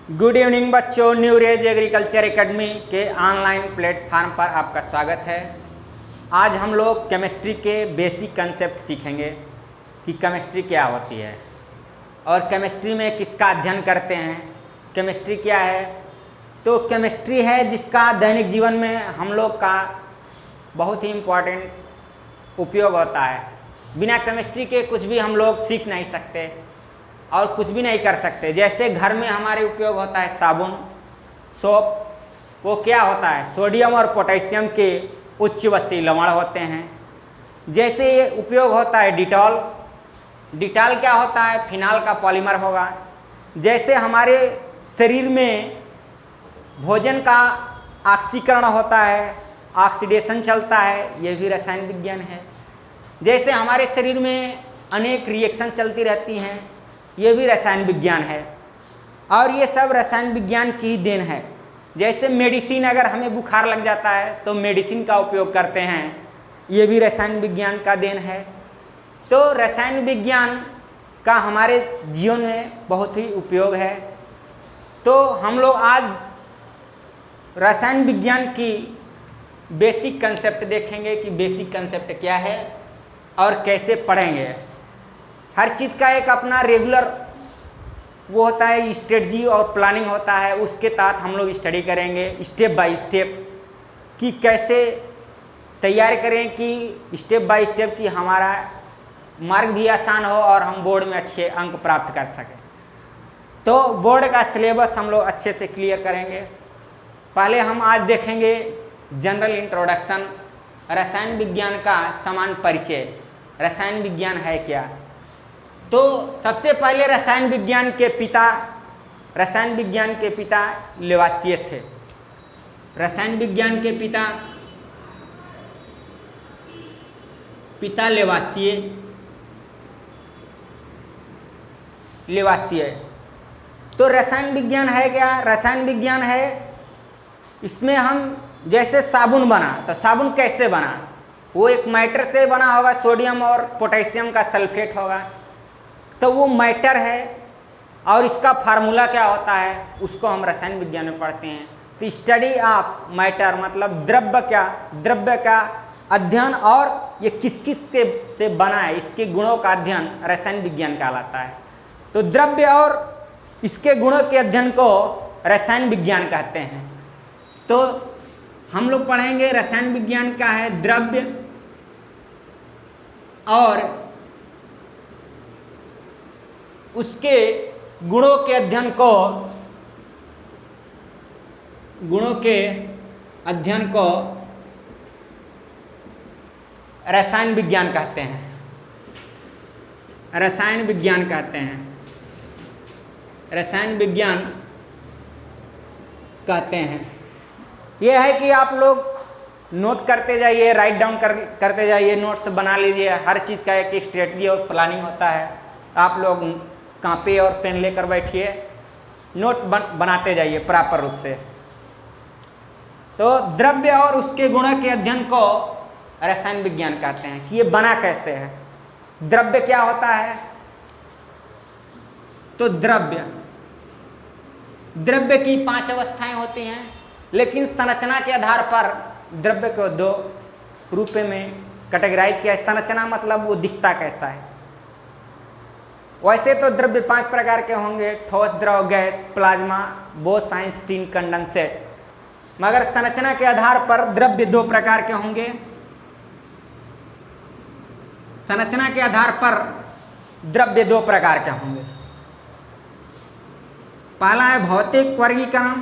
Good evening बच्चों, new raise agriculture academy के online platform पर आपका स्वागत है। आज हम लोग केमिस्ट्री के बेसिक कंसेप्ट सीखेंगे कि केमिस्ट्री क्या होती है और केमिस्ट्री में किसका अध्ययन करते हैं। केमिस्ट्री क्या है? तो केमिस्ट्री है जिसका दैनिक जीवन में हम लोग का बहुत ही इम्पोर्टेंट उपयोग होता है। बिना केमिस्ट्री के कुछ भी हम लोग सीख नहीं सकते और कुछ भी नहीं कर सकते। जैसे घर में हमारे उपयोग होता है साबुन, सोप, वो क्या होता है? सोडियम और पोटेशियम के उच्च वसी लवण होते हैं। जैसे ये उपयोग होता है डिटॉल, डिटॉल क्या होता है? फिनाल का पॉलीमर होगा। जैसे हमारे शरीर में भोजन का ऑक्सीकरण होता है, ऑक्सीडेशन चलता है, ये भी रसायन विज्ञान है। जैसे हमारे शरीर में अनेक रिएक्शन चलती रहती हैं, ये भी रसायन विज्ञान है और ये सब रसायन विज्ञान की ही देन है। जैसे मेडिसिन, अगर हमें बुखार लग जाता है तो मेडिसिन का उपयोग करते हैं, ये भी रसायन विज्ञान का देन है। तो रसायन विज्ञान का हमारे जीवन में बहुत ही उपयोग है। तो हम लोग आज रसायन विज्ञान की बेसिक कंसेप्ट देखेंगे कि बेसिक कंसेप्ट क्या है और कैसे पढ़ेंगे। हर चीज़ का एक अपना रेगुलर वो होता है, स्ट्रेटजी और प्लानिंग होता है। उसके तहत हम लोग स्टडी करेंगे स्टेप बाय स्टेप कि कैसे तैयार करें कि स्टेप बाय स्टेप कि हमारा मार्ग भी आसान हो और हम बोर्ड में अच्छे अंक प्राप्त कर सकें। तो बोर्ड का सिलेबस हम लोग अच्छे से क्लियर करेंगे। पहले हम आज देखेंगे जनरल इंट्रोडक्शन, रसायन विज्ञान का समान परिचय। रसायन विज्ञान है क्या? तो सबसे पहले रसायन विज्ञान के पिता लेवासिए थे। रसायन विज्ञान के पिता लेवासिए। तो रसायन विज्ञान है क्या? रसायन विज्ञान है, इसमें हम जैसे साबुन बना, तो साबुन कैसे बना? वो एक मैटर से बना होगा, सोडियम और पोटेशियम का सल्फेट होगा, तो वो मैटर है और इसका फार्मूला क्या होता है उसको हम रसायन विज्ञान में पढ़ते हैं। तो स्टडी ऑफ मैटर मतलब द्रव्य का अध्ययन और ये किस किस से बना है, इसके गुणों का अध्ययन रसायन विज्ञान कहलाता है। तो द्रव्य और इसके गुणों के अध्ययन को रसायन विज्ञान कहते हैं। तो हम लोग पढ़ेंगे रसायन विज्ञान का है द्रव्य और उसके गुणों के अध्ययन को रसायन विज्ञान कहते हैं। रसायन विज्ञान कहते हैं। यह है कि आप लोग नोट करते जाइए, राइट डाउन करते जाइए, नोट्स बना लीजिए। हर चीज़ का एक स्ट्रेटजी और प्लानिंग होता है। आप लोग कापी और पेन लेकर बैठिए, नोट बनाते जाइए प्रॉपर रूप से। तो द्रव्य और उसके गुणों के अध्ययन को रसायन विज्ञान कहते हैं कि ये बना कैसे है। द्रव्य क्या होता है? तो द्रव्य की 5 अवस्थाएं होती हैं, लेकिन संरचना के आधार पर द्रव्य को 2 रूप में कैटेगराइज किया। संरचना मतलब वो दिखता कैसा है। वैसे तो द्रव्य 5 प्रकार के होंगे, ठोस, द्रव, गैस, प्लाज्मा, बोसाइन, टिन, कंडेंसेट। मगर संरचना के आधार पर द्रव्य 2 प्रकार के होंगे। संरचना के आधार पर द्रव्य 2 प्रकार के होंगे। पहला है भौतिक वर्गीकरण।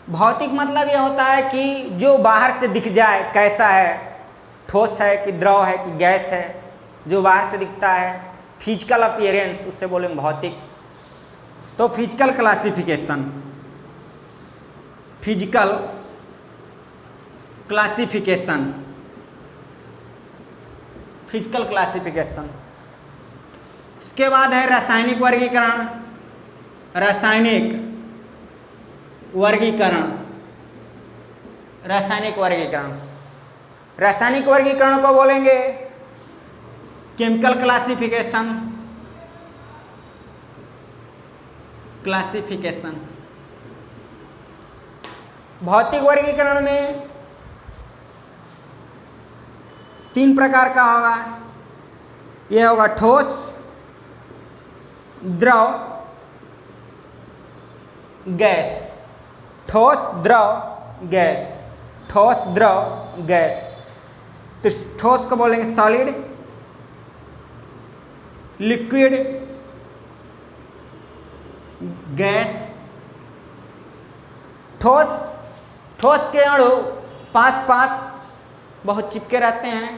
भौतिक मतलब यह होता है कि जो बाहर से दिख जाए कैसा है, ठोस है कि द्रव है कि गैस है, जो बाहर से दिखता है, फिजिकल अपीयरेंस, उससे बोलेंगे भौतिक। तो फिजिकल क्लासिफिकेशन इसके बाद है रासायनिक वर्गीकरण। रासायनिक वर्गीकरण को बोलेंगे केमिकल क्लासिफिकेशन। भौतिक वर्गीकरण में 3 प्रकार का होगा। यह होगा ठोस, द्रव, गैस। ठोस, द्रव, गैस। ठोस, द्रव, गैस। तो ठोस को बोलेंगे सॉलिड, लिक्विड, गैस। ठोस के अणु पास पास बहुत चिपके रहते हैं,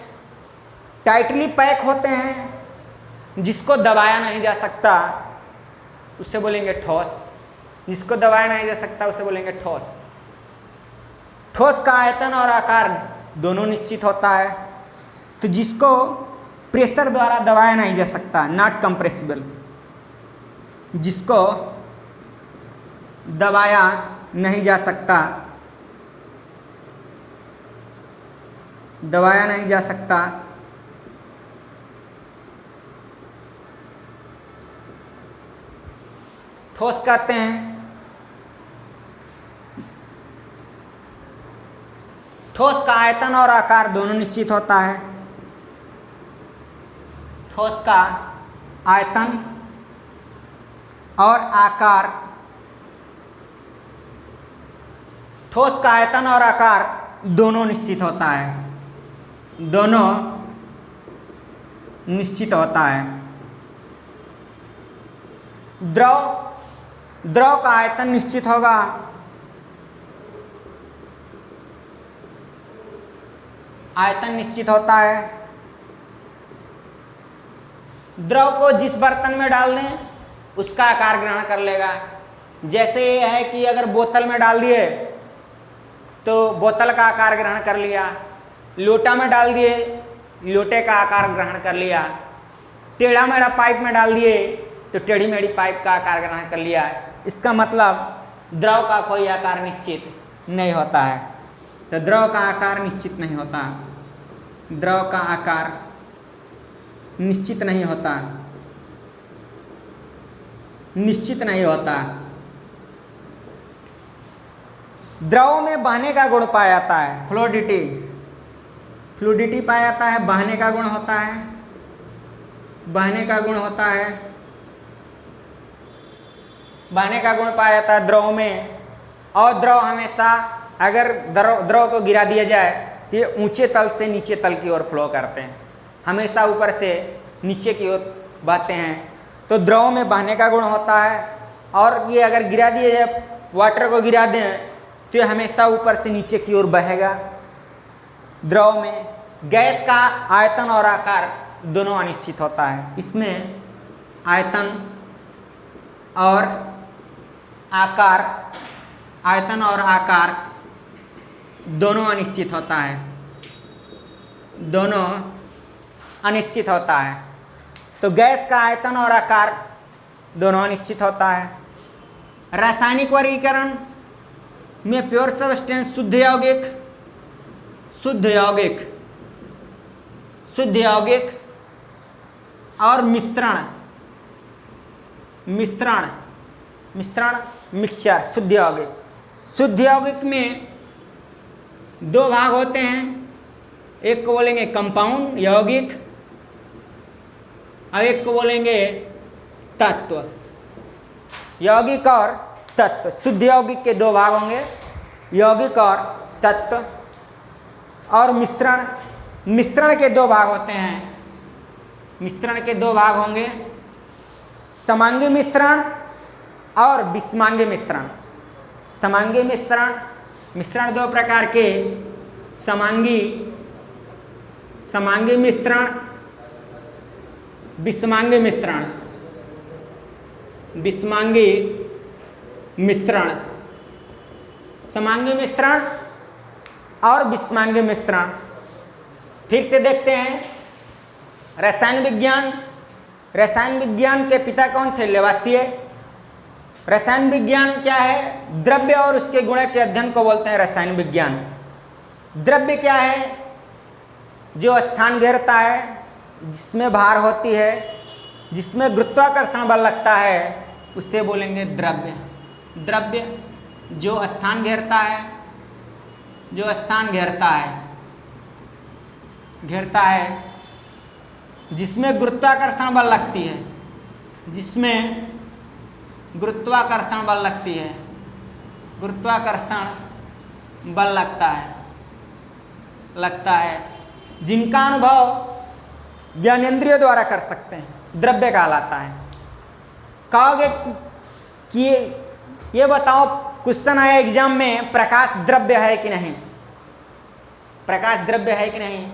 टाइटली पैक होते हैं, जिसको दबाया नहीं जा सकता उसे बोलेंगे ठोस। जिसको दबाया नहीं जा सकता उसे बोलेंगे ठोस। ठोस का आयतन और आकार दोनों निश्चित होता है। तो जिसको प्रेशर द्वारा दबाया नहीं जा सकता, नॉट कंप्रेसिबल, जिसको दबाया नहीं जा सकता, दबाया नहीं जा सकता, ठोस कहते हैं। ठोस का आयतन और आकार दोनों निश्चित होता है। ठोस का आयतन और आकार, ठोस का आयतन और आकार दोनों निश्चित होता है। दोनों निश्चित होता है। द्रव का आयतन निश्चित होगा। आयतन निश्चित होता है। द्रव को जिस बर्तन में डाल दें उसका आकार ग्रहण कर लेगा। जैसे ये है कि अगर बोतल में डाल दिए तो बोतल का आकार ग्रहण कर लिया, लोटा में डाल दिए लोटे का आकार ग्रहण कर लिया, टेढ़ा मेढ़ा पाइप में डाल दिए तो टेढ़ी मेढ़ी पाइप का आकार ग्रहण कर लिया। इसका मतलब द्रव का कोई आकार निश्चित नहीं होता है। तो द्रव का आकार निश्चित नहीं होता। द्रव का आकार निश्चित नहीं होता, निश्चित नहीं होता। द्रव में बहने का गुण पाया जाता है, फ्लूइडिटी पाया जाता है, बहने का गुण होता है, बहने का गुण होता है, बहने का गुण पाया जाता है द्रव में। और द्रव हमेशा अगर द्रव को गिरा दिया जाए तो ये ऊंचे तल से नीचे तल की ओर फ्लो करते हैं, हमेशा ऊपर से नीचे की ओर बहते हैं। तो द्रव में बहने का गुण होता है। और ये अगर गिरा दिया जाए, वाटर को गिरा दें तो ये हमेशा ऊपर से नीचे की ओर बहेगा। द्रव में गैस का आयतन और आकार दोनों अनिश्चित होता है। इसमें आयतन और आकार, आयतन और आकार दोनों अनिश्चित होता है, दोनों अनिश्चित होता है। तो गैस का आयतन और आकार दोनों अनिश्चित होता है। रासायनिक वर्गीकरण में प्योर सब्सटेंस, शुद्ध यौगिक, शुद्ध यौगिक, शुद्ध यौगिक और मिश्रण, मिश्रण, मिश्रण, मिक्सचर, शुद्ध यौगिक। शुद्ध यौगिक में 2 भाग होते हैं। एक को बोलेंगे कंपाउंड यौगिक और एक को बोलेंगे तत्व। यौगिक और तत्व, शुद्ध यौगिक के 2 भाग होंगे, यौगिक और तत्व। और मिश्रण, मिश्रण के 2 भाग होते हैं। मिश्रण के 2 भाग होंगे, समांगी मिश्रण और विषमांगी मिश्रण। समांगी मिश्रण, मिश्रण 2 प्रकार के, समांगी, समांगी मिश्रण, विषमांगी मिश्रण, विषमांगी मिश्रण, समांगी मिश्रण और विषमांगी मिश्रण। फिर से देखते हैं रसायन विज्ञान। रसायन विज्ञान के पिता कौन थे? लेवासिये। रसायन विज्ञान क्या है? द्रव्य और उसके गुण के अध्ययन को बोलते हैं रसायन विज्ञान। द्रव्य क्या है? जो स्थान घेरता है, जिसमें भार होती है, जिसमें गुरुत्वाकर्षण बल लगता है, उसे बोलेंगे द्रव्य। द्रव्य जो स्थान घेरता है, जो स्थान घेरता है, जिसमें गुरुत्वाकर्षण बल लगती है, जिसमें गुरुत्वाकर्षण बल लगती है, गुरुत्वाकर्षण बल लगता है, जिनका अनुभव ज्ञानेंद्रिय द्वारा कर सकते हैं, द्रव्य कहलाता है। कहोगे कि ये बताओ, क्वेश्चन आया एग्जाम में, प्रकाश द्रव्य है कि नहीं? प्रकाश द्रव्य है कि नहीं?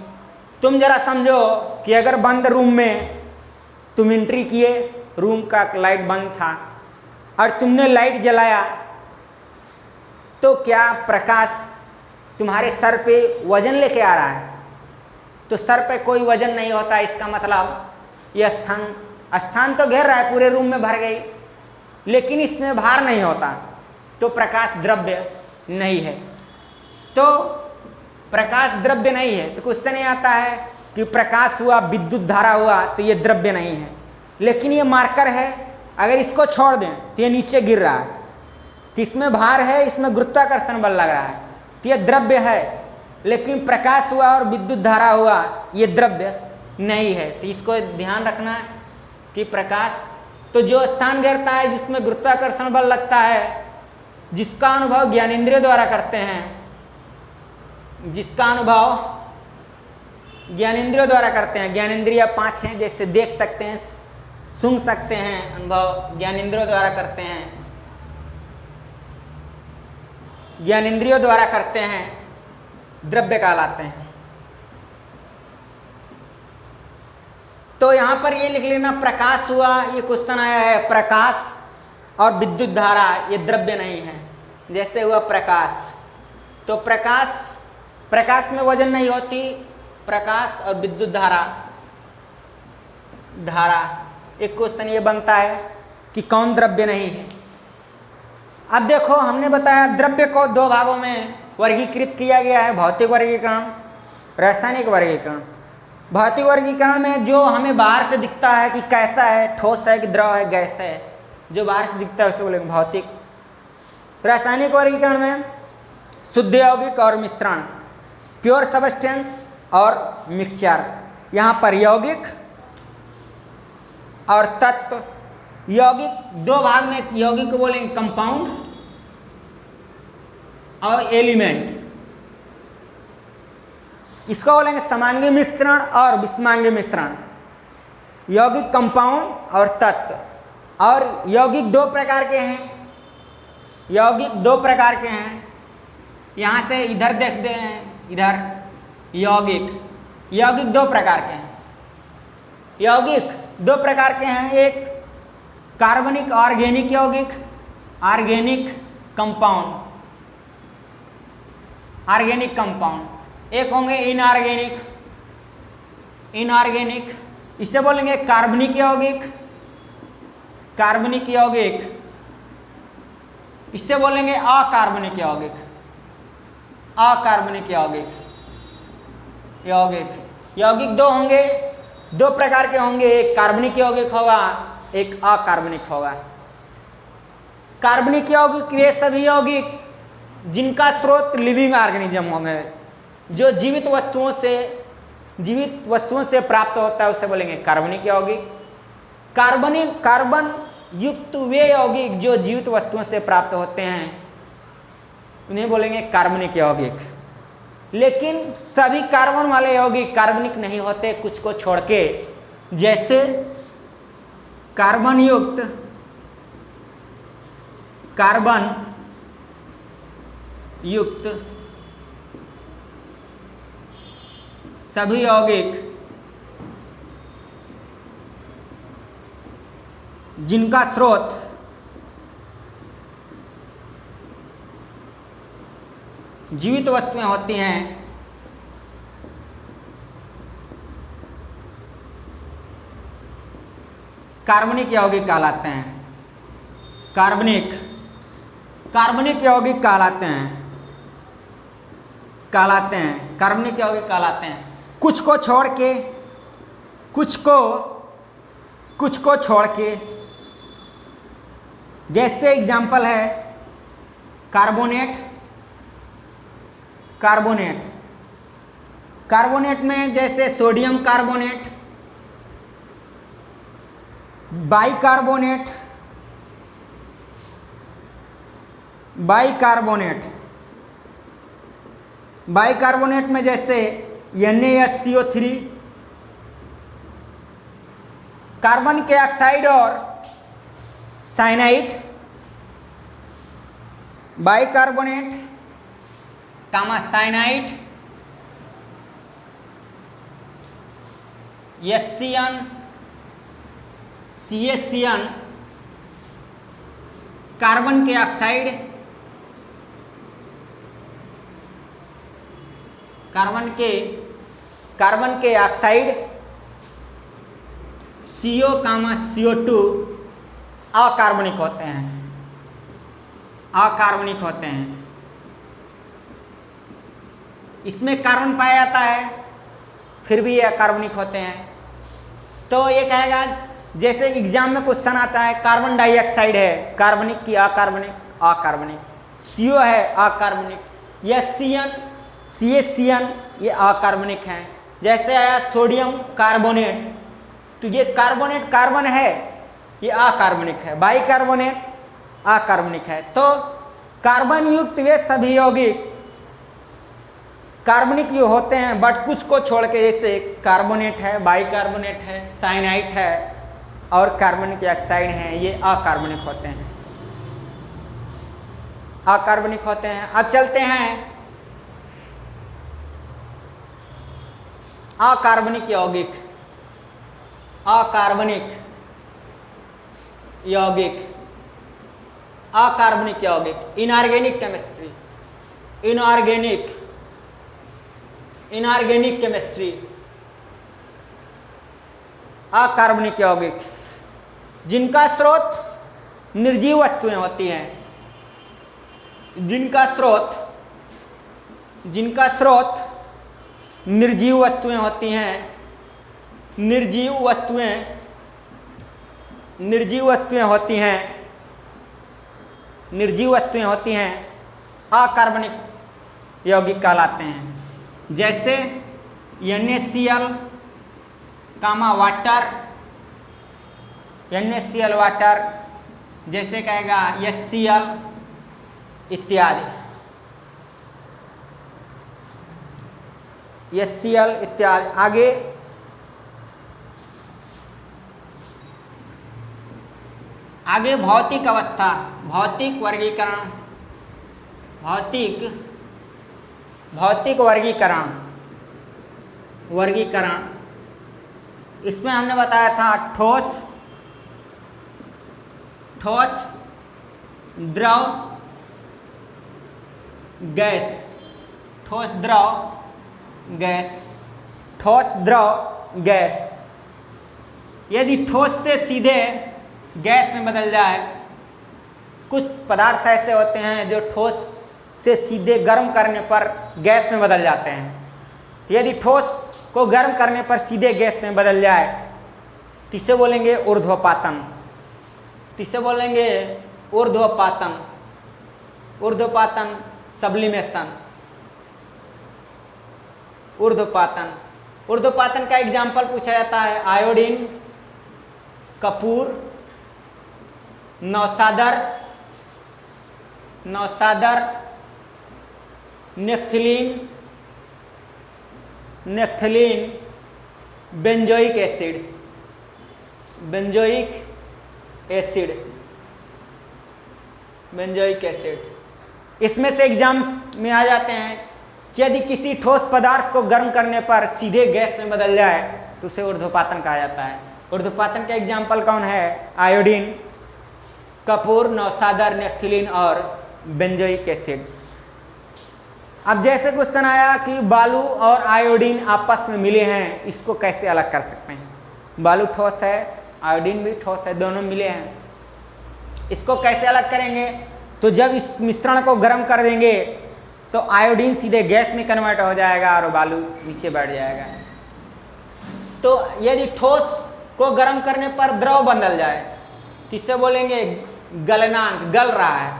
तुम जरा समझो कि अगर बंद रूम में तुम एंट्री किए, रूम का लाइट बंद था और तुमने लाइट जलाया, तो क्या प्रकाश तुम्हारे सर पे वजन लेके आ रहा है? तो सर पे कोई वजन नहीं होता, इसका मतलब ये स्थान तो घेर रहा है, पूरे रूम में भर गई, लेकिन इसमें भार नहीं होता, तो प्रकाश द्रव्य नहीं है। तो प्रकाश द्रव्य नहीं है, तो क्वेश्चन ये आता है कि प्रकाश हुआ, विद्युत धारा हुआ, तो ये द्रव्य नहीं है। लेकिन ये मार्कर है, अगर इसको छोड़ दें तो ये नीचे गिर रहा है, तो इसमें भार है, इसमें गुरुत्वाकर्षण बल लग रहा है, तो ये द्रव्य है। लेकिन प्रकाश हुआ और विद्युत धारा हुआ, ये द्रव्य नहीं है। तो इसको ध्यान रखना है कि प्रकाश तो जो स्थान घेरता है, जिसमें गुरुत्वाकर्षण बल लगता है, जिसका अनुभव ज्ञानेंद्रिय द्वारा करते हैं, जिसका अनुभव ज्ञानेंद्रियों द्वारा करते हैं। ज्ञानेंद्रिय 5 हैं, जैसे देख सकते हैं, सुन सकते हैं, अनुभव ज्ञानेंद्रियों द्वारा करते हैं, ज्ञानेंद्रियों द्वारा करते हैं, द्रव्य कहलाते हैं। तो यहां पर ये लिख लेना, प्रकाश हुआ, ये क्वेश्चन आया है, प्रकाश और विद्युत धारा ये द्रव्य नहीं है। जैसे हुआ प्रकाश, तो प्रकाश में वजन नहीं होती, प्रकाश और विद्युत धारा एक क्वेश्चन ये बनता है कि कौन द्रव्य नहीं है। अब देखो, हमने बताया द्रव्य को 2 भागों में वर्गीकृत किया गया है, भौतिक वर्गीकरण, रासायनिक वर्गीकरण। भौतिक वर्गीकरण में जो हमें बाहर से दिखता है कि कैसा है, ठोस है कि द्रव है, गैस है, जो बाहर से दिखता है उसे बोलेंगे भौतिक। रासायनिक वर्गीकरण में शुद्ध यौगिक और मिश्रण, प्योर सबस्टेंस और मिक्सचर। यहाँ पर यौगिक और तत्व, यौगिक 2 भाग में, यौगिक को बोलेंगे कंपाउंड और एलिमेंट। इसको बोलेंगे समांगी मिश्रण और विषमांगी मिश्रण। यौगिक, कंपाउंड और तत्व। और यौगिक 2 प्रकार के हैं, यौगिक 2 प्रकार के हैं। यहाँ से इधर देखते हैं, इधर यौगिक 2 प्रकार के हैं। यौगिक 2 प्रकार के हैं, एक कार्बनिक ऑर्गेनिक यौगिक, ऑर्गेनिक कंपाउंड, ऑर्गेनिक कंपाउंड। एक होंगे इनऑर्गेनिक, इसे बोलेंगे कार्बनिक यौगिक, कार्बनिक यौगिक, इसे बोलेंगे अकार्बनिक यौगिक, अकार्बनिक यौगिक। यौगिक 2 होंगे, 2 प्रकार के होंगे, एक कार्बनिक यौगिक होगा, एक अकार्बनिक होगा। कार्बनिक यौगिक वे सभी यौगिक जिनका स्रोत लिविंग ऑर्गेनिज्म होंगे, जो जीवित वस्तुओं से प्राप्त होता है, उसे बोलेंगे कार्बनिक यौगिक। कार्बन युक्त वे यौगिक जो जीवित वस्तुओं से प्राप्त होते हैं, उन्हें बोलेंगे कार्बनिक यौगिक। लेकिन सभी कार्बन वाले यौगिक कार्बनिक नहीं होते, कुछ को छोड़ के। जैसे कार्बन युक्त सभी यौगिक जिनका स्रोत जीवित वस्तुएं होती हैं, कार्बनिक यौगिक कहलाते हैं। कार्बनिक यौगिक कहलाते हैं, कार्बनिक यौगिक कहलाते हैं। कुछ को छोड़ के, कुछ को छोड़ के, जैसे एग्जाम्पल है कार्बोनेट। कार्बोनेट में जैसे सोडियम कार्बोनेट, बाइकार्बोनेट, बाइकार्बोनेट में जैसे NaSCO3, कार्बन के ऑक्साइड और साइनाइड, बाइकार्बोनेट कामा साइनाइड, HCN, CaCN, कार्बन के ऑक्साइड, कार्बन के ऑक्साइड, CO, CO2 अकार्बनिक होते हैं। इसमें कार्बन पाया जाता है, फिर भी ये अकार्बनिक होते हैं। तो ये कहेगा, जैसे एग्जाम में क्वेश्चन आता है कार्बन डाइऑक्साइड है कार्बनिक की अकार्बनिक, CO है अकार्बनिक, HCN, CaCN ये अकार्बनिक है। जैसे आया सोडियम कार्बोनेट, तो ये कार्बोनेट कार्बन है, ये अकार्बनिक है। बाइकार्बोनेट अकार्बनिक है। तो कार्बन युक्त वे सभी यौगिक कार्बनिक ये होते हैं, बट कुछ को छोड़ के, जैसे कार्बोनेट है, बाइकार्बोनेट है, साइनाइड है और कार्बन के ऑक्साइड हैं, ये अकार्बनिक होते हैं। अब चलते हैं अकार्बनिक यौगिक, इनऑर्गेनिक केमिस्ट्री, अकार्बनिक यौगिक जिनका स्रोत निर्जीव वस्तुएं होती हैं, जिनका स्रोत निर्जीव वस्तुएं होती हैं, निर्जीव वस्तुएं होती हैं अकार्बनिक यौगिक कहलाते हैं। जैसे NaCl कामा वाटर, जैसे कहेगा HCl इत्यादि, आगे भौतिक अवस्था, भौतिक वर्गीकरण। इसमें हमने बताया था ठोस, द्रव, गैस, ठोस द्रव गैस। यदि ठोस से सीधे गैस में बदल जाए, कुछ पदार्थ ऐसे होते हैं जो ठोस से सीधे गर्म करने पर गैस में बदल जाते हैं। तो यदि ठोस को गर्म करने पर सीधे गैस में बदल जाए तो इसे बोलेंगे ऊर्ध्वपातन, सब्लिमेशन, ऊर्ध्वपातन का एग्जाम्पल पूछा जाता है आयोडीन, कपूर, नौसादर, नेफ्थलीन, बेंजोइक एसिड। इसमें से एग्जाम में आ जाते हैं कि यदि किसी ठोस पदार्थ को गर्म करने पर सीधे गैस में बदल जाए तो उसे ऊर्ध्वपातन कहा जाता है। ऊर्ध्वपातन का एग्जाम्पल कौन है? आयोडीन, कपूर, नौसादर, नेफ्थलीन और बेंजोइक एसिड। अब जैसे क्वेश्चन आया कि बालू और आयोडीन आपस में मिले हैं, इसको कैसे अलग कर सकते हैं? बालू ठोस है, आयोडीन भी ठोस है, दोनों मिले हैं, इसको कैसे अलग करेंगे? तो जब इस मिश्रण को गर्म कर देंगे तो आयोडीन सीधे गैस में कन्वर्ट हो जाएगा और बालू नीचे बैठ जाएगा। तो यदि ठोस को गर्म करने पर द्रव बदल जाए तो इससे बोलेंगे गलनांक, गल रहा है,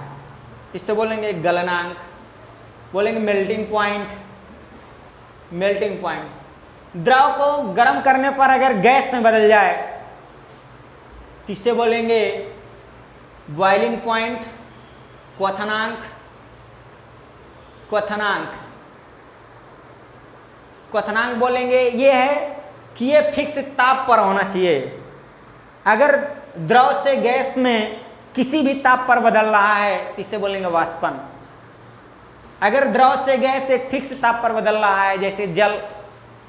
इससे बोलेंगे गलनांक, बोलेंगे मेल्टिंग पॉइंट, मेल्टिंग पॉइंट। द्रव को गर्म करने पर अगर गैस में बदल जाए तो इससे बोलेंगे बॉइलिंग पॉइंट, क्वथनांक, क्वथनांक, क्वथनांक बोलेंगे ये है कि ये फिक्स ताप पर होना चाहिए। अगर द्रव से गैस में किसी भी ताप पर बदल रहा है तो इसे बोलेंगे वाष्पन। अगर द्रव से गैस एक फिक्स ताप पर बदल रहा है, जैसे जल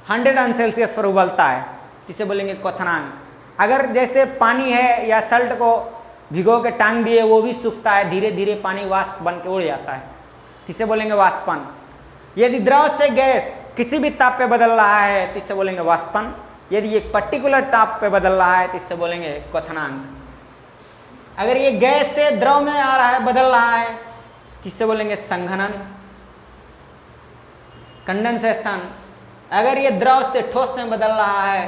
100 अंश सेल्सियस पर उबलता है, तो इसे बोलेंगे क्वथनांक। अगर जैसे पानी है या सल्ट को भिगो के टांग दिए, वो भी सूखता है, धीरे धीरे पानी वाष्प बन के उड़ जाता है, तो इसे बोलेंगे वाष्पन। यदि द्रव से गैस किसी भी ताप पे बदल रहा है तो इसे बोलेंगे वाष्पन। यदि एक पर्टिकुलर ताप पे बदल रहा है तो इसे बोलेंगे क्वथनांक। अगर ये गैस से द्रव में आ रहा है, बदल रहा है, तो इसे बोलेंगे संघनन, कंडेंसेशन। अगर ये द्रव से ठोस में बदल रहा है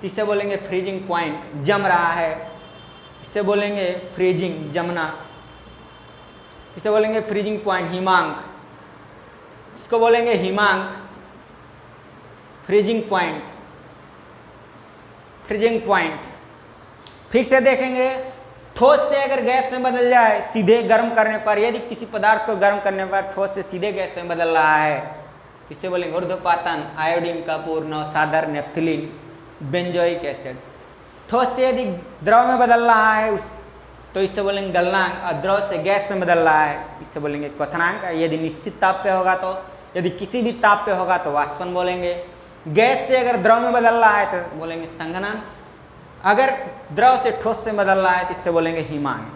तो इसे बोलेंगे फ्रीजिंग पॉइंट, जम रहा है, इसे बोलेंगे फ्रीजिंग, जमना, इसे बोलेंगे फ्रीजिंग पॉइंट, हिमांक, इसको बोलेंगे हिमांक, फ्रीजिंग पॉइंट, फ्रीजिंग पॉइंट। फिर से देखेंगे, ठोस से अगर गैस में बदल जाए सीधे गर्म करने पर, यदि किसी पदार्थ को गर्म करने पर ठोस से सीधे गैस में बदल रहा है, इसे बोलेंगे ऊर्ध्वपातन, आयोडीन का पूर्ण, नवसादर, नेफ्थलीन, बेंजोइक एसिड। ठोस से यदि द्रव में बदल रहा है तो इससे बोलेंगे गलनांक, और द्रव से गैस में बदल रहा है इससे बोलेंगे क्वथनांक। यदि निश्चित ताप पे होगा तो, यदि किसी भी ताप पे होगा तो वाष्पन बोलेंगे। गैस से अगर द्रव में बदल रहा है तो बोलेंगे संघनन। अगर द्रव से ठोस से बदल रहा है तो इससे बोलेंगे हिमांक,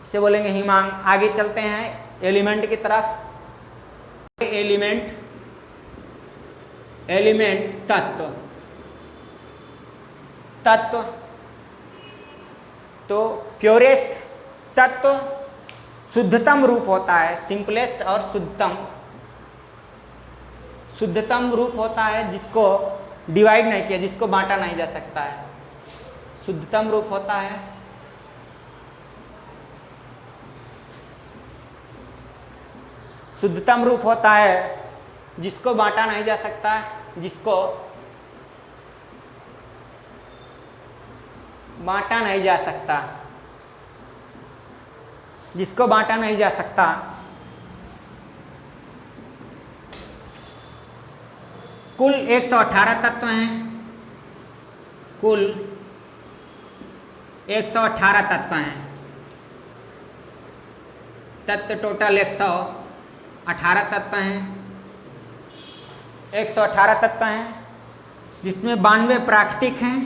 इससे बोलेंगे हिमांक। आगे चलते हैं एलिमेंट की तरफ। एलिमेंट, एलिमेंट तत्व, तत्व तो प्योरेस्ट तत्व शुद्धतम रूप होता है, सिंपलेस्ट और शुद्धतम, शुद्धतम रूप होता है जिसको डिवाइड नहीं किया, जिसको बांटा नहीं जा सकता है, शुद्धतम रूप होता है। शुद्धतम रूप होता है जिसको बांटा नहीं जा सकता है, जिसको बांटा नहीं जा सकता, जिसको बांटा नहीं जा सकता। कुल 118 तत्व हैं, कुल 118 तत्व हैं। तत्व टोटल 118 तत्व हैं, 118 तत्व हैं, जिसमें 92 प्राकृतिक हैं,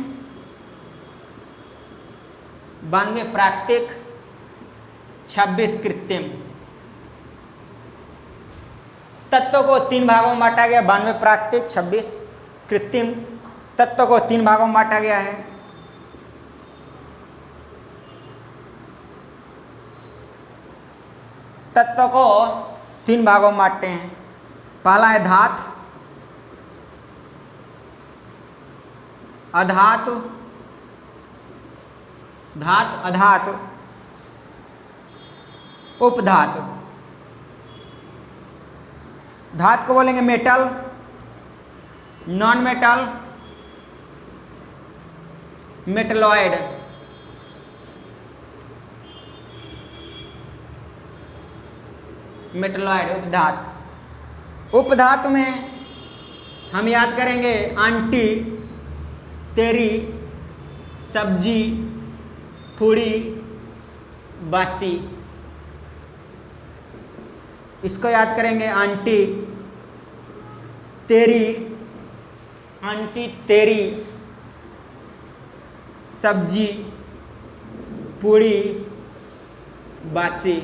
92 प्राकृतिक, 26 कृत्रिम। तत्वों को 3 भागों में बांटा गया, 92 प्राकृतिक, 26 कृत्रिम। तत्वों को 3 भागों में बांटा गया है। तत्वों को 3 भागों में बांटते हैं। पहला है धातु, अधातु, धातु, अधातु, उपधातु। धातु को बोलेंगे metal, non metal, metalloid. Metalloid उपधातु। उपधातु में हम याद करेंगे आंटी, तेरी, सब्जी, पूड़ी, बासी। इसको याद करेंगे आंटी, तेरी, आंटी, तेरी, सब्जी, पूड़ी, बासी।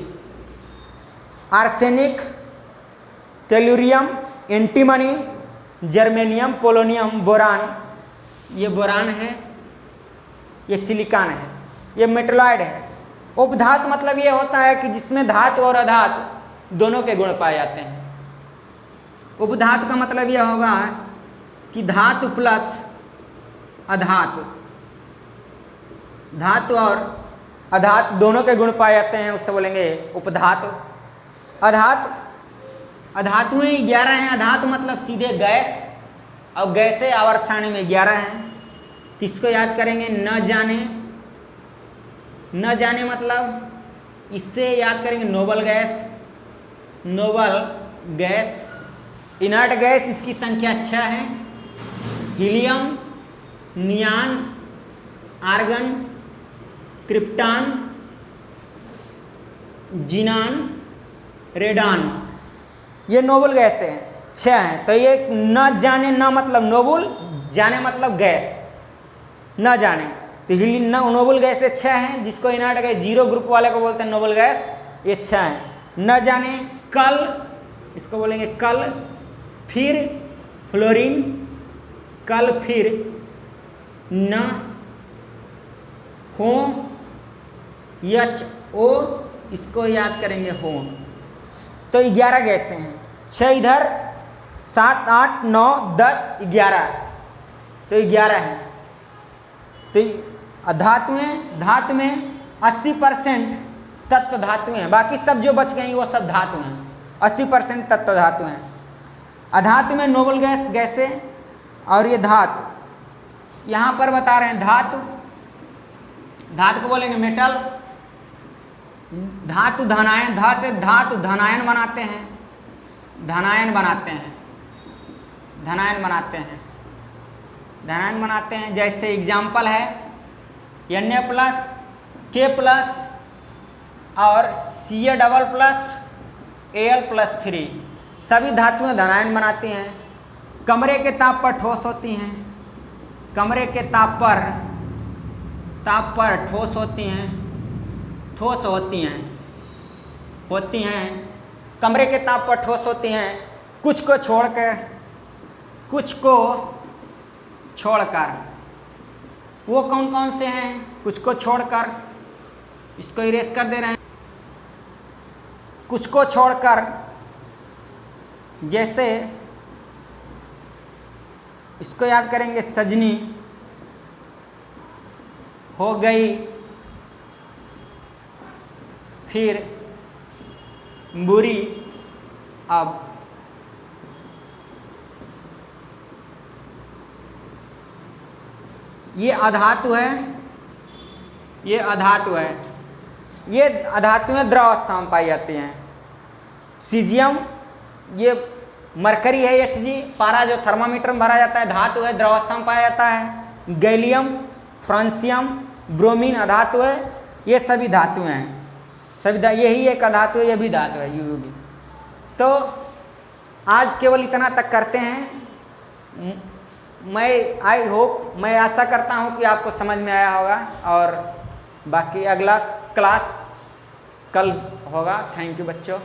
Arsenic, tellurium, antimony, germanium, polonium, boron. ये बोरान है, ये सिलिकॉन है, ये मेटलॉइड है। उपधातु मतलब ये होता है कि जिसमें धातु और अधातु दोनों के गुण पाए जाते हैं। उपधातु का मतलब यह होगा कि धातु प्लस अधातु, धातु और अधातु दोनों के गुण पाए जाते हैं, उससे बोलेंगे उपधातु। अधातु, अधातुएं 11 हैं। अधातु मतलब सीधे गैस, और गैसें आवर्त सारणी में 11 हैं। किसको याद करेंगे? न जाने। न जाने मतलब इससे याद करेंगे noble gas, noble gas. Inert gas इसकी संख्या 6 है। Helium, नियान, argon, krypton, xenon, radon, ये नोबल गैस हैं, 6 हैं। तो ये न जाने, न मतलब नोबल, जाने मतलब गैस, न जाने। तो नोबल गैस 6 हैं, जिसको इनर्ट गैस 0 ग्रुप वाले को बोलते हैं नोबल गैस, ये 6 हैं। न जाने कल, इसको बोलेंगे कल, फिर फ्लोरीन, कल, फिर न, हो, HO, इसको याद करेंगे हो। तो 11 गैसें हैं, 6 इधर, 7, 8, 9, 10, 11, तो 11 हैं। तो धातुएं, धातु में 80% तत्व धातु हैं, बाकी सब जो बच गई वो सब धातु हैं। 80% तत्व धातु हैं। अधातु में नोबल गैस, गैसें, और ये धातु यहाँ पर बता रहे हैं। धातु, धातु को बोलेंगे मेटल। धातु धनायन, धा से धातु धनायन बनाते हैं, धनायन बनाते हैं, धनायन बनाते हैं, धनायन बनाते हैं। जैसे एग्जाम्पल है Na+, K+ और Ca++, Al+3, सभी धातुएं धनायन बनाती हैं। कमरे के ताप पर ठोस होती हैं, कमरे के ताप पर ठोस होती हैं, ठोस होती हैं, होती हैं। कमरे के ताप पर ठोस होती हैं, कुछ को छोड़कर, कुछ को छोड़कर। वो कौन कौन से हैं? कुछ को छोड़कर, इसको इरेज कर दे रहे हैं। कुछ को छोड़कर, जैसे इसको याद करेंगे सजनी हो गई, फिर बुरी, अब ये अधातु है, ये अधातु है। ये अधातुएं द्रव अवस्था में पाई जाती हैं। सीजियम, ये मरकरी है, Hg, पारा जो थर्मामीटर में भरा जाता है, धातु है, द्रव अवस्था में पाया जाता है। गैलियम, फ्रांसियम, ब्रोमीन अधातु है। ये सभी धातुएं हैं, सभी यही एक अधातु है, ये भी धातु है, यूबी। तो आज केवल इतना तक करते हैं। मैं आशा करता हूँ कि आपको समझ में आया होगा, और बाकी अगला क्लास कल होगा। थैंक यू बच्चों।